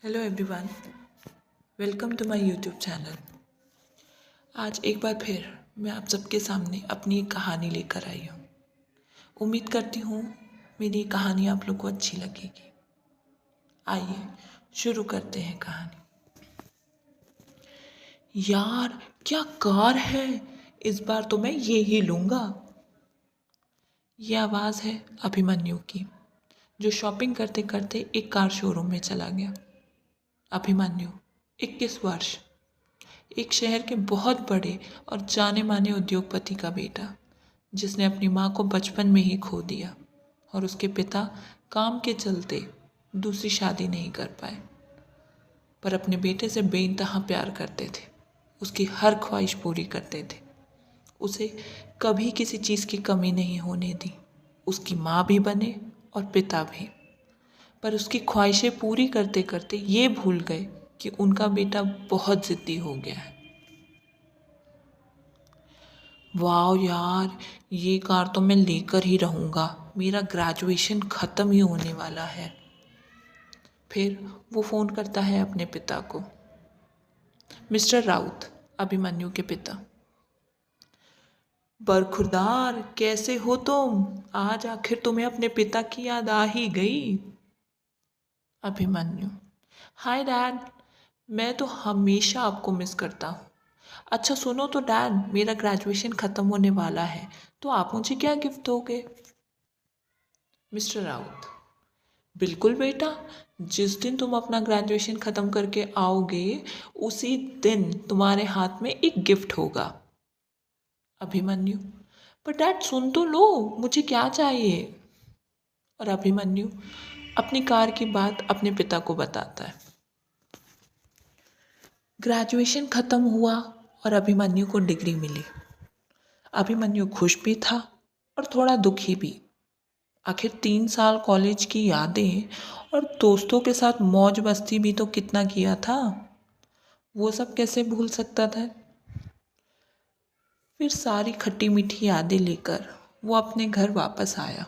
Hello everyone, welcome to my YouTube channel. आज एक बार फिर मैं आप सबके सामने अपनी एक कहानी लेकर आई हूँ। उम्मीद करती हूँ मेरी कहानी आप लोग को अच्छी लगेगी। आइए शुरू करते हैं कहानी। यार क्या कार है, इस बार तो मैं ये ही लूँगा। ये आवाज़ है अभिमन्यु की, जो शॉपिंग करते करते एक कार शोरूम में चला गया। अभिमन्यु 21 वर्ष, एक शहर के बहुत बड़े और जाने माने उद्योगपति का बेटा, जिसने अपनी माँ को बचपन में ही खो दिया और उसके पिता काम के चलते दूसरी शादी नहीं कर पाए, पर अपने बेटे से बेइंतहा प्यार करते थे। उसकी हर ख्वाहिश पूरी करते थे। उसे कभी किसी चीज़ की कमी नहीं होने दी। उसकी माँ भी बने और पिता भी। पर उसकी ख्वाहिशें पूरी करते करते ये भूल गए कि उनका बेटा बहुत ज़िद्दी हो गया है। वाह यार, ये कार तो मैं लेकर ही रहूँगा, मेरा ग्रेजुएशन ख़त्म ही होने वाला है। फिर वो फ़ोन करता है अपने पिता को। मिस्टर राउत, अभिमन्यु के पिता। बरखुरदार, कैसे हो तुम? आज आखिर तुम्हें अपने पिता की याद आ ही गई। अभिमन्यु, हाय डैड, मैं तो हमेशा आपको मिस करता हूँ। अच्छा सुनो तो डैड, मेरा ग्रेजुएशन ख़त्म होने वाला है, तो आप मुझे क्या गिफ्ट दोगे? मिस्टर राउत, बिल्कुल बेटा, जिस दिन तुम अपना ग्रेजुएशन ख़त्म करके आओगे उसी दिन तुम्हारे हाथ में एक गिफ्ट होगा। अभिमन्यु, पर डैड सुन तो लो, मुझे क्या चाहिए? और अभिमन्यु अपनी कार की बात अपने पिता को बताता है। ग्रेजुएशन ख़त्म हुआ और अभिमन्यु को डिग्री मिली। अभिमन्यु खुश भी था और थोड़ा दुखी भी। आखिर 3 साल कॉलेज की यादें और दोस्तों के साथ मौज मस्ती भी तो कितना किया था, वो सब कैसे भूल सकता था। फिर सारी खट्टी मीठी यादें लेकर वो अपने घर वापस आया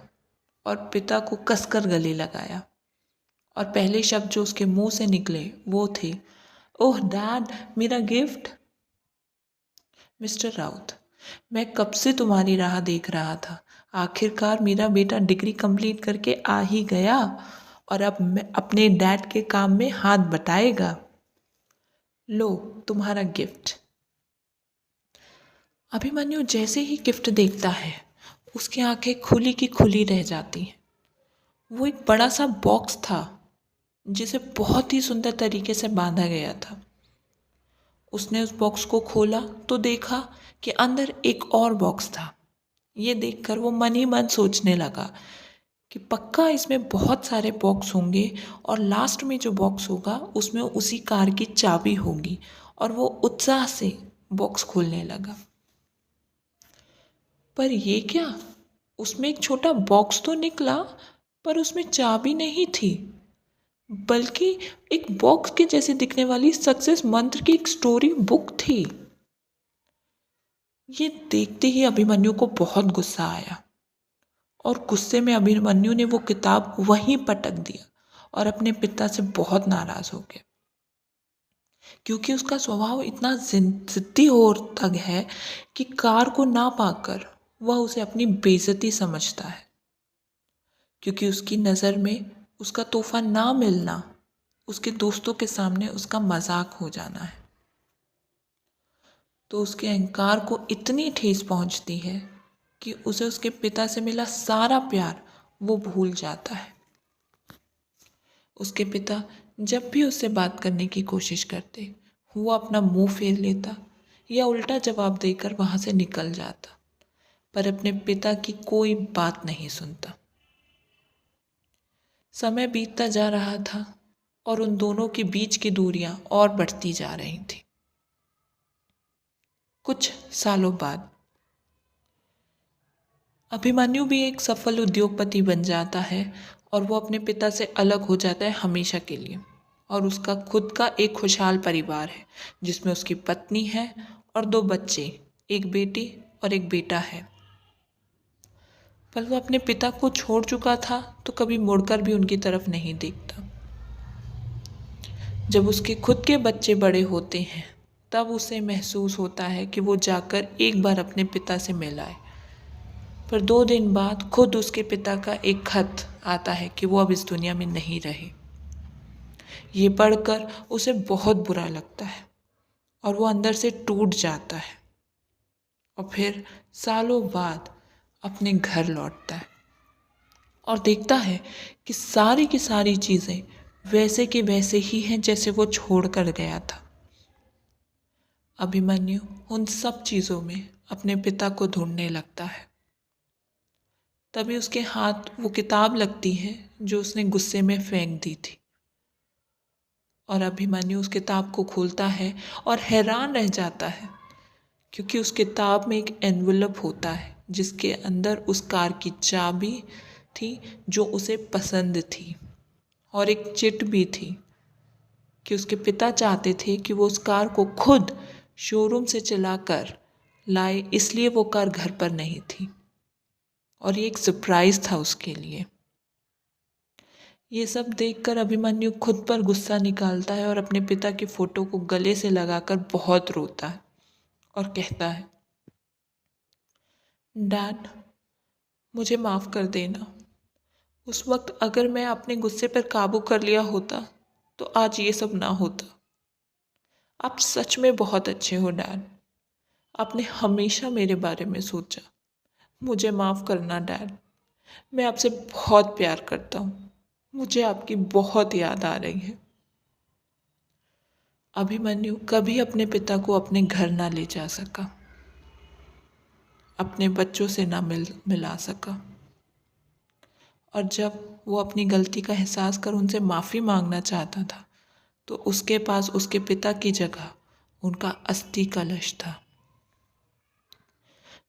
और पिता को कसकर गले लगाया। और पहले शब्द जो उसके मुंह से निकले वो थे, ओह डैड, मेरा गिफ्ट। मिस्टर राउत, मैं कब से तुम्हारी राह देख रहा था। आखिरकार मेरा बेटा डिग्री कंप्लीट करके आ ही गया और अब मैं अपने डैड के काम में हाथ बटाएगा। लो तुम्हारा गिफ्ट। अभिमन्यु जैसे ही गिफ्ट देखता है उसकी आंखें खुली की खुली रह जाती हैं। वो एक बड़ा सा बॉक्स था जिसे बहुत ही सुंदर तरीके से बांधा गया था। उसने उस बॉक्स को खोला तो देखा कि अंदर एक और बॉक्स था। ये देखकर वो मन ही मन सोचने लगा कि पक्का इसमें बहुत सारे बॉक्स होंगे और लास्ट में जो बॉक्स होगा उसमें उसी कार की चाबी होगी। और वो उत्साह से बॉक्स खोलने लगा। पर ये क्या, उसमें एक छोटा बॉक्स तो निकला पर उसमें चाबी नहीं थी, बल्कि एक बॉक्स के जैसे दिखने वाली सक्सेस मंत्र की एक स्टोरी बुक थी। ये देखते ही अभिमन्यु को बहुत गुस्सा आया और गुस्से में अभिमन्यु ने वो किताब वहीं पटक दिया और अपने पिता से बहुत नाराज हो गया, क्योंकि उसका स्वभाव इतना जिद्दी और तंग है कि कार को ना पाकर वह उसे अपनी बेइज्जती समझता है, क्योंकि उसकी नज़र में उसका तोहफा ना मिलना उसके दोस्तों के सामने उसका मजाक हो जाना है। तो उसके अहंकार को इतनी ठेस पहुंचती है कि उसे उसके पिता से मिला सारा प्यार वो भूल जाता है। उसके पिता जब भी उससे बात करने की कोशिश करते वो अपना मुंह फेर लेता या उल्टा जवाब देकर वहाँ से निकल जाता, पर अपने पिता की कोई बात नहीं सुनता। समय बीतता जा रहा था और उन दोनों के बीच की दूरियां और बढ़ती जा रही थी। कुछ सालों बाद अभिमन्यु भी एक सफल उद्योगपति बन जाता है और वो अपने पिता से अलग हो जाता है हमेशा के लिए। और उसका खुद का एक खुशहाल परिवार है जिसमें उसकी पत्नी है और 2 बच्चे, एक बेटी और एक बेटा है। पर वो अपने पिता को छोड़ चुका था तो कभी मुड़कर भी उनकी तरफ नहीं देखता। जब उसके खुद के बच्चे बड़े होते हैं तब उसे महसूस होता है कि वो जाकर एक बार अपने पिता से मिल आए। पर 2 दिन बाद खुद उसके पिता का एक खत आता है कि वो अब इस दुनिया में नहीं रहे। ये पढ़कर उसे बहुत बुरा लगता है और वो अंदर से टूट जाता है और फिर सालों बाद अपने घर लौटता है और देखता है कि सारी की सारी चीज़ें वैसे के वैसे ही हैं जैसे वो छोड़ कर गया था। अभिमन्यु उन सब चीज़ों में अपने पिता को ढूंढने लगता है। तभी उसके हाथ वो किताब लगती है जो उसने गुस्से में फेंक दी थी और अभिमन्यु उस किताब को खोलता है और हैरान रह जाता है क्योंकि उस किताब में एक एनवलप होता है जिसके अंदर उस कार की चाबी थी जो उसे पसंद थी और एक चिट भी थी कि उसके पिता चाहते थे कि वो उस कार को खुद शोरूम से चलाकर लाए, इसलिए वो कार घर पर नहीं थी और ये एक सरप्राइज था उसके लिए। ये सब देखकर अभिमन्यु खुद पर गुस्सा निकालता है और अपने पिता की फोटो को गले से लगाकर बहुत रोता है और कहता है, डैड, मुझे माफ़ कर देना। उस वक्त अगर मैं अपने गुस्से पर काबू कर लिया होता तो आज ये सब ना होता। आप सच में बहुत अच्छे हो डैड। आपने हमेशा मेरे बारे में सोचा। मुझे माफ़ करना डैड। मैं आपसे बहुत प्यार करता हूँ। मुझे आपकी बहुत याद आ रही है। अभिमन्यु कभी अपने पिता को अपने घर ना ले जा सका, अपने बच्चों से ना मिला सका और जब वो अपनी गलती का एहसास कर उनसे माफ़ी मांगना चाहता था तो उसके पास उसके पिता की जगह उनका अस्थि कलश था।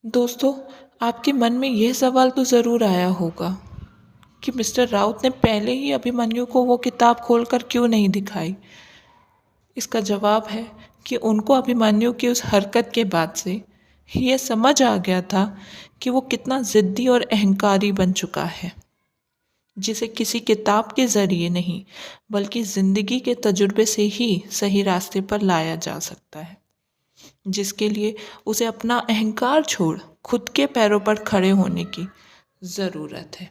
दोस्तों, आपके मन में यह सवाल तो ज़रूर आया होगा कि मिस्टर राउत ने पहले ही अभिमन्यु को वो किताब खोलकर क्यों नहीं दिखाई। इसका जवाब है कि उनको अभिमन्यु की उस हरकत के बाद से ये समझ आ गया था कि वो कितना ज़िद्दी और अहंकारी बन चुका है, जिसे किसी किताब के ज़रिए नहीं बल्कि ज़िंदगी के तजुर्बे से ही सही रास्ते पर लाया जा सकता है, जिसके लिए उसे अपना अहंकार छोड़ खुद के पैरों पर खड़े होने की ज़रूरत है।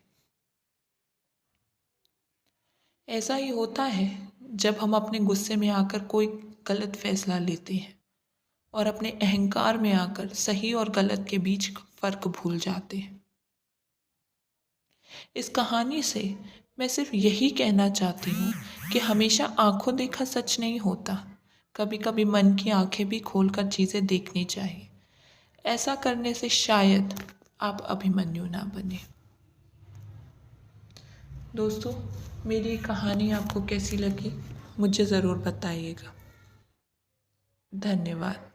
ऐसा ही होता है जब हम अपने गुस्से में आकर कोई गलत फैसला लेते हैं और अपने अहंकार में आकर सही और गलत के बीच फ़र्क भूल जाते हैं। इस कहानी से मैं सिर्फ यही कहना चाहती हूँ कि हमेशा आंखों देखा सच नहीं होता। कभी कभी मन की आंखें भी खोलकर चीज़ें देखनी चाहिए। ऐसा करने से शायद आप अभिमन्यु ना बने। दोस्तों, मेरी कहानी आपको कैसी लगी मुझे ज़रूर बताइएगा। धन्यवाद।